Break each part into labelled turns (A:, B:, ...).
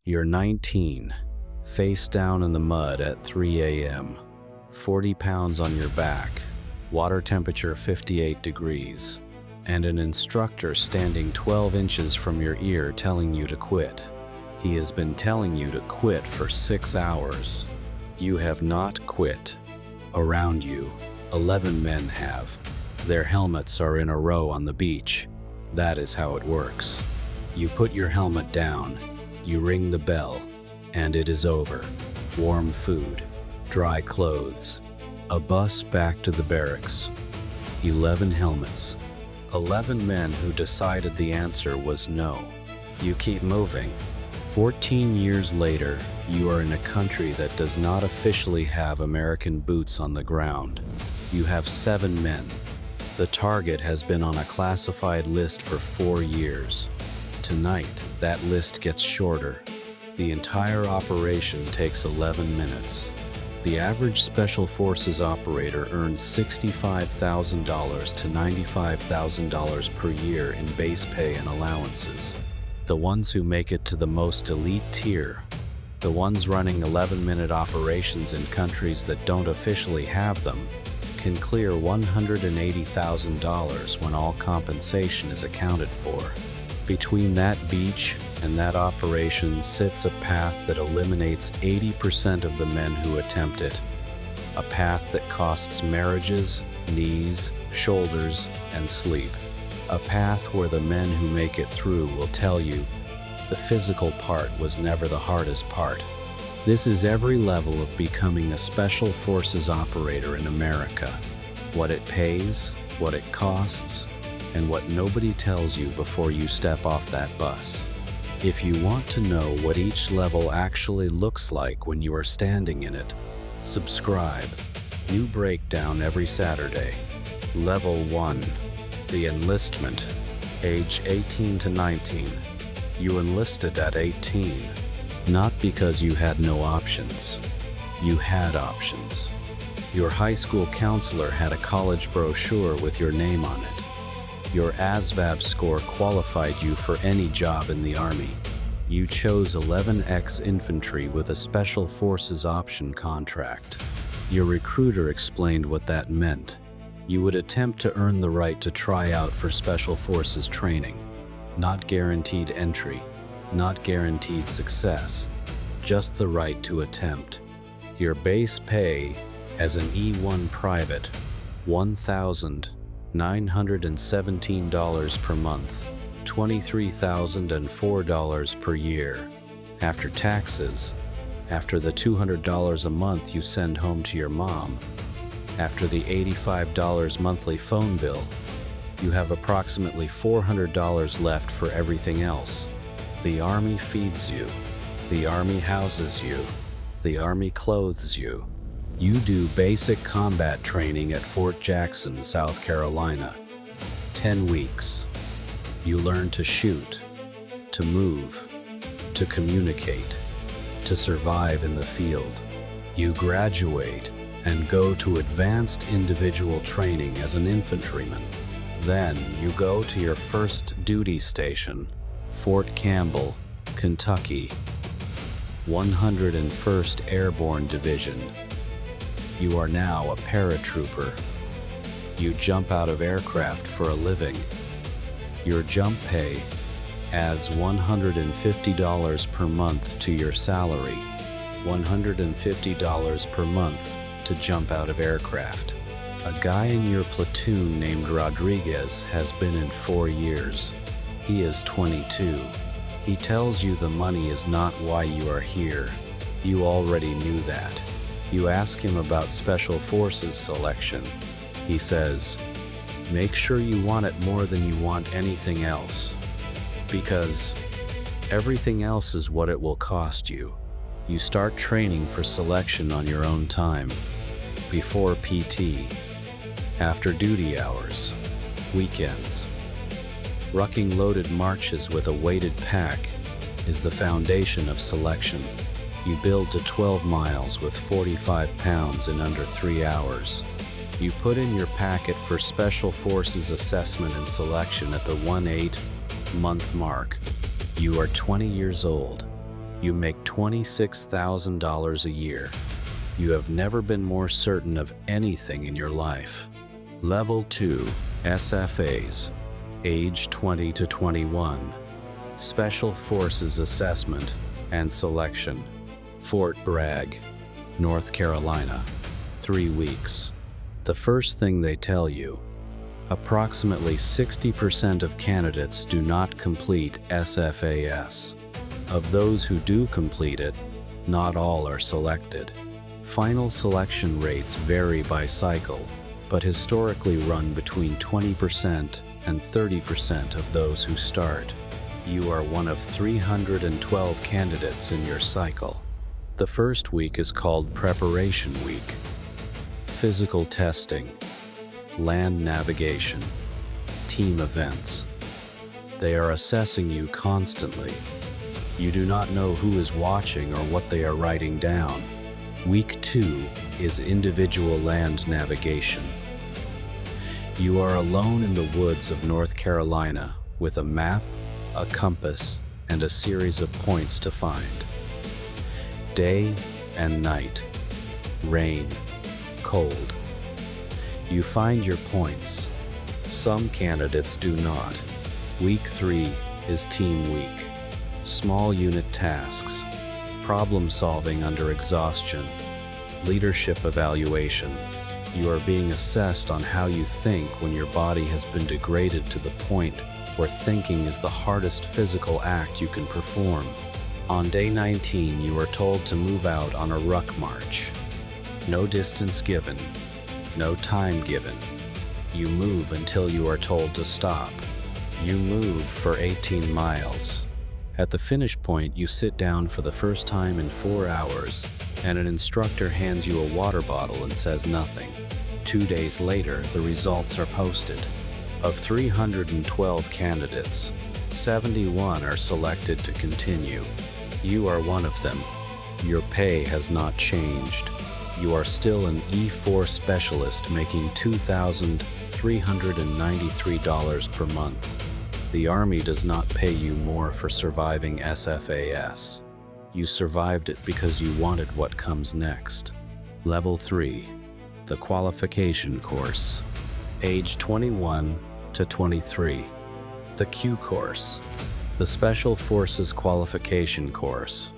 A: You're 19, face down in the mud at 3 a.m., 40 pounds on your back, water temperature 58 degrees, and an instructor standing 12 inches from your ear telling you to quit. He has been telling you to quit for 6 hours. You have not quit. Around you, 11 men have. Their helmets are in a row on the beach. That is how it works. You put your helmet down, you ring the bell, and it is over. Warm food, dry clothes, a bus back to the barracks. 11 helmets. 11 men who decided the answer was no. You keep moving. 14 years later, you are in a country that does not officially have American boots on the ground. You have 7 men. The target has been on a classified list for 4 years. Tonight, that list gets shorter. The entire operation takes 11 minutes. The average Special Forces operator earns $65,000 to $95,000 per year in base pay and allowances. The ones who make it to the most elite tier, the ones running 11-minute operations in countries that don't officially have them, can clear $180,000 when all compensation is accounted for. Between that beach and that operation sits a path that eliminates 80% of the men who attempt it. A path that costs marriages, knees, shoulders, and sleep. A path where the men who make it through will tell you the physical part was never the hardest part. This is every level of becoming a Special Forces operator in America. What it pays, what it costs, and what nobody tells you before you step off that bus. If you want to know what each level actually looks like when you are standing in it, subscribe. New breakdown every Saturday. Level 1. The Enlistment. Age 18 to 19. You enlisted at 18. Not because you had no options. You had options. Your high school counselor had a college brochure with your name on it. Your ASVAB score qualified you for any job in the Army. You chose 11X Infantry with a Special Forces option contract. Your recruiter explained what that meant. You would attempt to earn the right to try out for Special Forces training. Not guaranteed entry, not guaranteed success, just the right to attempt. Your base pay as an E1 private, $1,917 per month, $23,004 per year. After taxes, after the $200 a month you send home to your mom, after the $85 monthly phone bill, you have approximately $400 left for everything else. The Army feeds you. The Army houses you. The Army clothes you. You do basic combat training at Fort Jackson, South Carolina. 10 weeks. You learn to shoot, to move, to communicate, to survive in the field. You graduate and go to advanced individual training as an infantryman. Then you go to your first duty station, Fort Campbell, Kentucky, 101st Airborne Division. You are now a paratrooper. You jump out of aircraft for a living. Your jump pay adds $150 per month to your salary. $150 per month to jump out of aircraft. A guy in your platoon named Rodriguez has been in 4 years. He is 22. He tells you the money is not why you are here. You already knew that. You ask him about Special Forces selection. He says, make sure you want it more than you want anything else. Because everything else is what it will cost you. You start training for selection on your own time. Before PT. After duty hours. Weekends. Rucking loaded marches with a weighted pack is the foundation of selection. You build to 12 miles with 45 pounds in under 3 hours. You put in your packet for Special Forces assessment and selection at the 1-8 month mark. You are 20 years old. You make $26,000 a year. You have never been more certain of anything in your life. Level 2, SFAS, age 20 to 21. Special Forces Assessment and Selection. Fort Bragg, North Carolina, 3 weeks. The first thing they tell you, approximately 60% of candidates do not complete SFAS. Of those who do complete it, not all are selected. Final selection rates vary by cycle, but historically run between 20% and 30% of those who start. You are one of 312 candidates in your cycle. The first week is called Preparation Week. Physical testing, land navigation, team events. They are assessing you constantly. You do not know who is watching or what they are writing down. Week 2 is individual land navigation. You are alone in the woods of North Carolina with a map, a compass, and a series of points to find. Day and night, rain, cold. You find your points. Some candidates do not. Week 3 is Team Week. Small unit tasks, problem solving under exhaustion, leadership evaluation. You are being assessed on how you think when your body has been degraded to the point where thinking is the hardest physical act you can perform. On day 19, you are told to move out on a ruck march. No distance given, no time given. You move until you are told to stop. You move for 18 miles. At the finish point, you sit down for the first time in 4 hours, and an instructor hands you a water bottle and says nothing. 2 days later, the results are posted. Of 312 candidates, 71 are selected to continue. You are one of them. Your pay has not changed. You are still an E4 specialist making $2,393 per month. The Army does not pay you more for surviving SFAS. You survived it because you wanted what comes next. Level 3, the qualification course. Age 21 to 23. The Q course. The Special Forces Qualification course.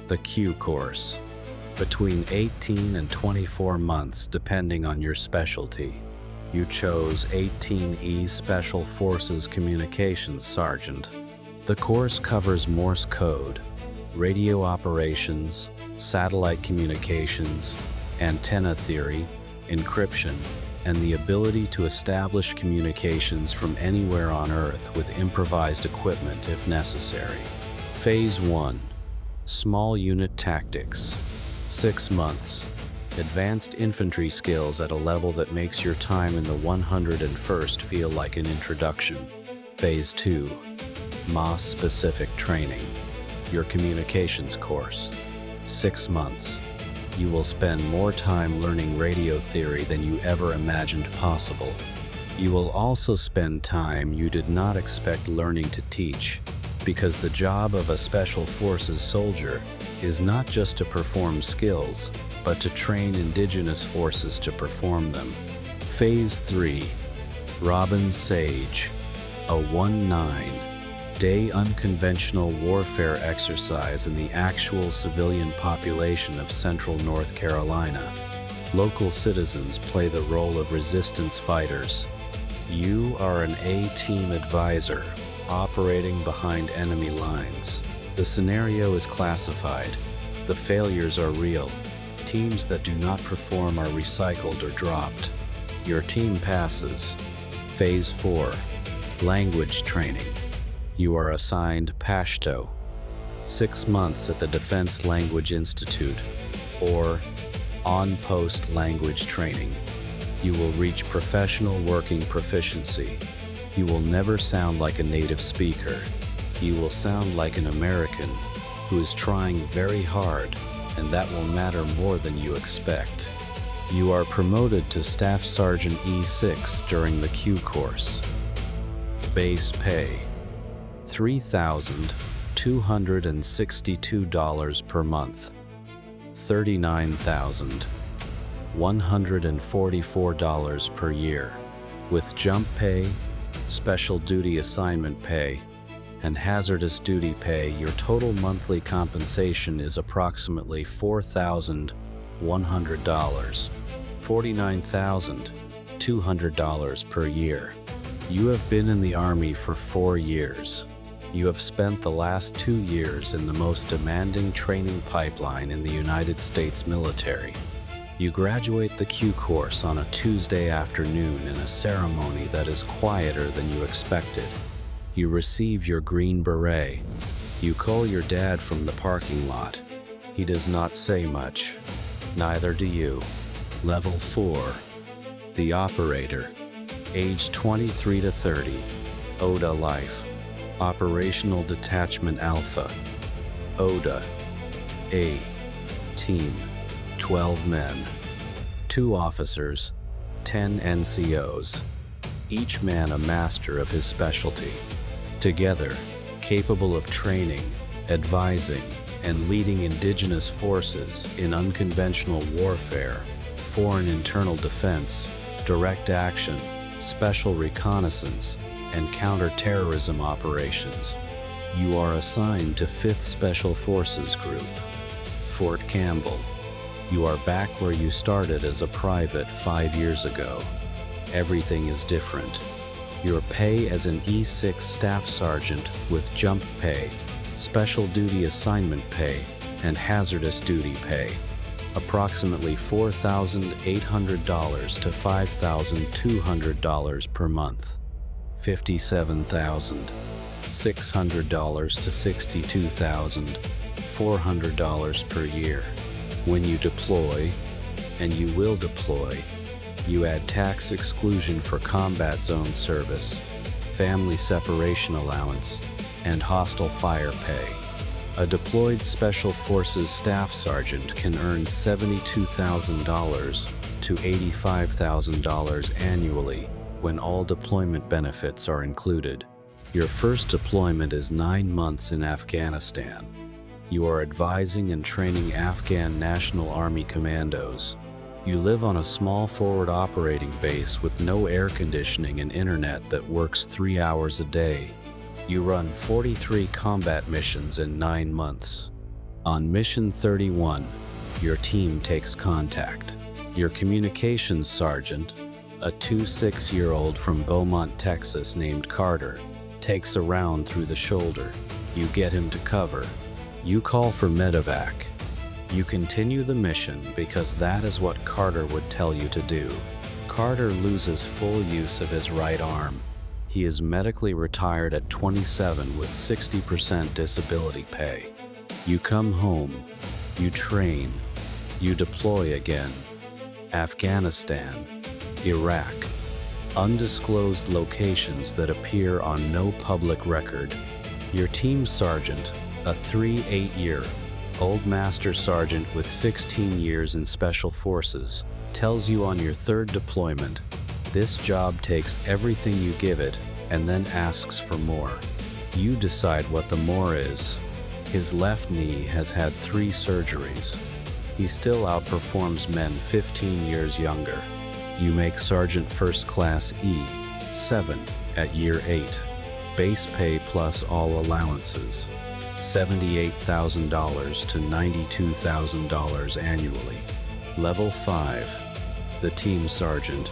A: The Q course. Between 18 and 24 months depending on your specialty. You chose 18E Special Forces Communications Sergeant. The course covers Morse code, radio operations, satellite communications, antenna theory, encryption, and the ability to establish communications from anywhere on Earth with improvised equipment if necessary. Phase 1. Small Unit Tactics. 6 months. Advanced infantry skills at a level that makes your time in the 101st feel like an introduction. Phase 2. MOS-specific training. Your communications course. 6 months. You will spend more time learning radio theory than you ever imagined possible. You will also spend time you did not expect learning to teach, because the job of a Special Forces soldier is not just to perform skills, but to train indigenous forces to perform them. Phase 3. Robin Sage, a 19-day unconventional warfare exercise in the actual civilian population of central North Carolina. Local citizens play the role of resistance fighters. You are an A-team advisor, operating behind enemy lines. The scenario is classified. The failures are real. Teams that do not perform are recycled or dropped. Your team passes. Phase 4. Language training. You are assigned Pashto. 6 months at the Defense Language Institute, or on-post language training. You will reach professional working proficiency. You will never sound like a native speaker. You will sound like an American who is trying very hard, and that will matter more than you expect. You are promoted to Staff Sergeant E6 during the Q course. Base pay, $3,200 $262 per month. $39,144 per year. With jump pay, special duty assignment pay, and hazardous duty pay, your total monthly compensation is approximately $4,100. $49,200 per year. You have been in the Army for 4 years. You have spent the last 2 years in the most demanding training pipeline in the United States military. You graduate the Q course on a Tuesday afternoon in a ceremony that is quieter than you expected. You receive your Green Beret. You call your dad from the parking lot. He does not say much. Neither do you. Level 4. The Operator. Age 23 to 30. ODA Life. Operational Detachment Alpha. ODA. A. Team. 12 men. 2 officers. 10 NCOs. Each man a master of his specialty. Together, capable of training, advising, and leading indigenous forces in unconventional warfare, foreign internal defense, direct action, special reconnaissance, and counter-terrorism operations. You are assigned to 5th Special Forces Group, Fort Campbell. You are back where you started as a private 5 years ago. Everything is different. Your pay as an E6 Staff Sergeant with jump pay, special duty assignment pay, and hazardous duty pay. Approximately $4,800 to $5,200 per month. $57,600 to $62,400 per year. When you deploy, and you will deploy, you add tax exclusion for combat zone service, family separation allowance, and hostile fire pay. A deployed Special Forces Staff Sergeant can earn $72,000 to $85,000 annually when all deployment benefits are included. Your first deployment is 9 months in Afghanistan. You are advising and training Afghan National Army commandos. You live on a small forward operating base with no air conditioning and internet that works 3 hours a day. You run 43 combat missions in 9 months. On Mission 31, your team takes contact. Your communications sergeant, a 26-year-old from Beaumont, Texas named Carter, takes a round through the shoulder. You get him to cover. You call for medevac. You continue the mission because that is what Carter would tell you to do. Carter loses full use of his right arm. He is medically retired at 27 with 60% disability pay. You come home. You train. You deploy again. Afghanistan, Iraq. Undisclosed locations that appear on no public record. Your team sergeant, a 3-8-year-old Master Sergeant with 16 years in Special Forces, tells you on your 3rd deployment, this job takes everything you give it and then asks for more. You decide what the more is. His left knee has had 3 surgeries. He still outperforms men 15 years younger. You make Sergeant First Class E7 at year 8. Base pay plus all allowances. $78,000 to $92,000 annually. Level 5. The Team Sergeant.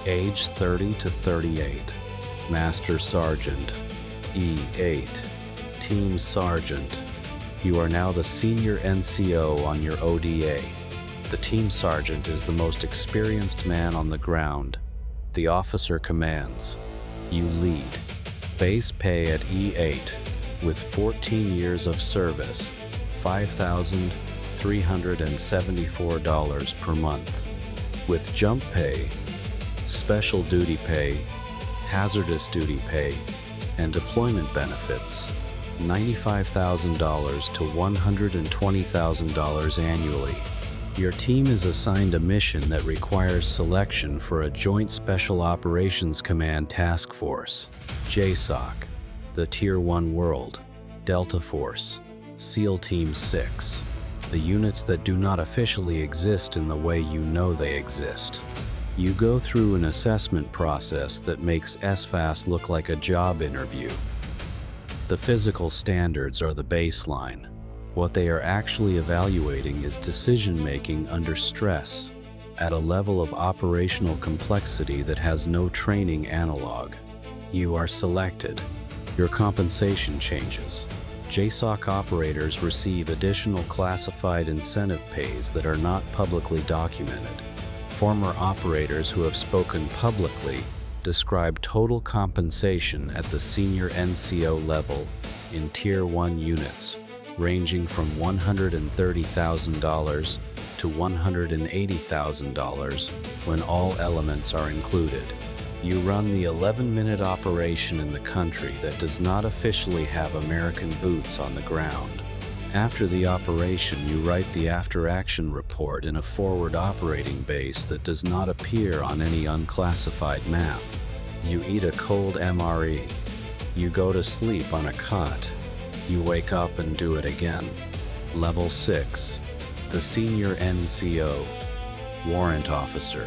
A: Age 30 to 38. Master Sergeant. E8. Team Sergeant. You are now the senior NCO on your ODA. The Team Sergeant is the most experienced man on the ground. The officer commands. You lead. Base pay at E8 with 14 years of service, $5,374 per month. With jump pay, special duty pay, hazardous duty pay, and deployment benefits, $95,000 to $120,000 annually. Your team is assigned a mission that requires selection for a Joint Special Operations Command Task Force, JSOC, the Tier 1 world. Delta Force, SEAL Team 6, the units that do not officially exist in the way you know they exist. You go through an assessment process that makes SFAS look like a job interview. The physical standards are the baseline. What they are actually evaluating is decision-making under stress, at a level of operational complexity that has no training analog. You are selected. Your compensation changes. JSOC operators receive additional classified incentive pays that are not publicly documented. Former operators who have spoken publicly describe total compensation at the senior NCO level in Tier 1 units, ranging from $130,000 to $180,000 when all elements are included. You run the 11-minute operation in the country that does not officially have American boots on the ground. After the operation, you write the after-action report in a forward operating base that does not appear on any unclassified map. You eat a cold MRE. You go to sleep on a cot. You wake up and do it again. Level 6. The Senior NCO. Warrant Officer.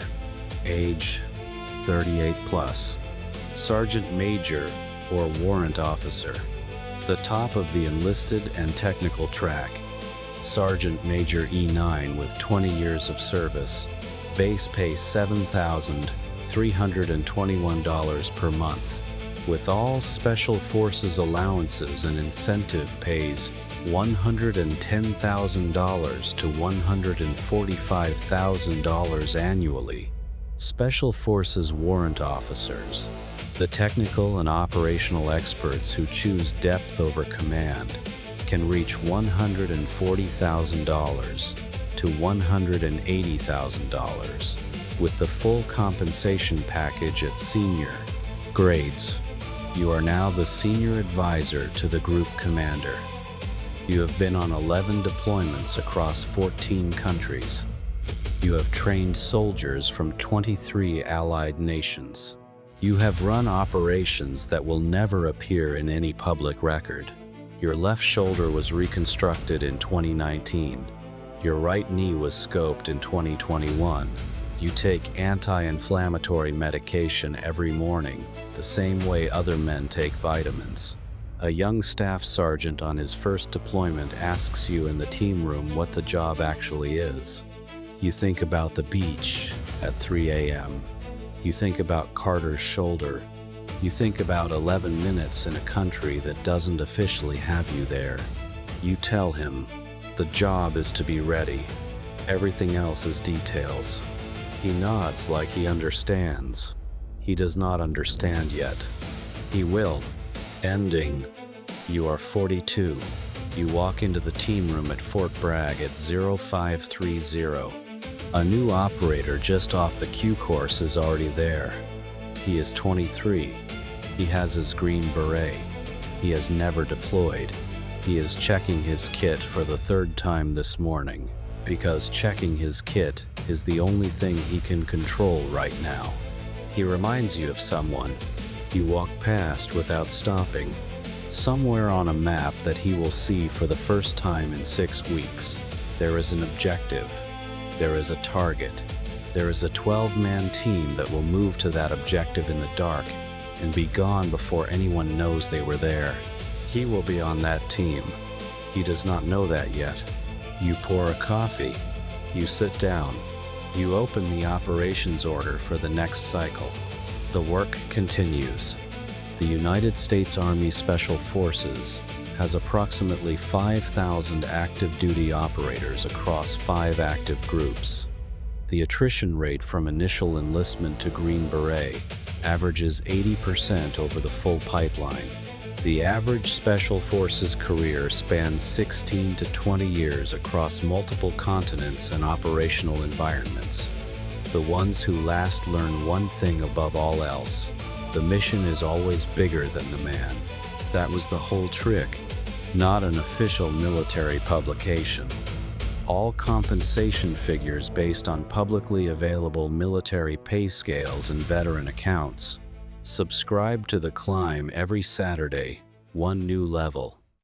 A: Age 38 plus. Sergeant Major or Warrant Officer. The top of the enlisted and technical track. Sergeant Major E9 with 20 years of service. Base pay $7,321 per month. With all Special Forces allowances and incentive pays $110,000 to $145,000 annually. Special Forces Warrant Officers. The technical and operational experts who choose depth over command can reach $140,000 to $180,000 with the full compensation package at senior. Grades. You are now the senior advisor to the group commander. You have been on 11 deployments across 14 countries. You have trained soldiers from 23 allied nations. You have run operations that will never appear in any public record. Your left shoulder was reconstructed in 2019. Your right knee was scoped in 2021. You take anti-inflammatory medication every morning, the same way other men take vitamins. A young staff sergeant on his first deployment asks you in the team room what the job actually is. You think about the beach at 3 a.m. You think about Carter's shoulder. You think about 11 minutes in a country that doesn't officially have you there. You tell him, the job is to be ready. Everything else is details. He nods like he understands. He does not understand yet. He will. Ending. You are 42. You walk into the team room at Fort Bragg at 0530. A new operator just off the Q course is already there. He is 23. He has his Green Beret. He has never deployed. He is checking his kit for the third time this morning, because checking his kit is the only thing he can control right now. He reminds you of someone. You walk past without stopping, somewhere on a map that he will see for the first time in 6 weeks. There is an objective. There is a target. There is a 12-man team that will move to that objective in the dark and be gone before anyone knows they were there. He will be on that team. He does not know that yet. You pour a coffee. You sit down. You open the operations order for the next cycle. The work continues. The United States Army Special Forces has approximately 5,000 active duty operators across 5 active groups. The attrition rate from initial enlistment to Green Beret averages 80% over the full pipeline. The average Special Forces career spans 16 to 20 years across multiple continents and operational environments. The ones who last learn one thing above all else: the mission is always bigger than the man. That was the whole trick, not an official military publication. All compensation figures based on publicly available military pay scales and veteran accounts. Subscribe to The Climb every Saturday, one new level.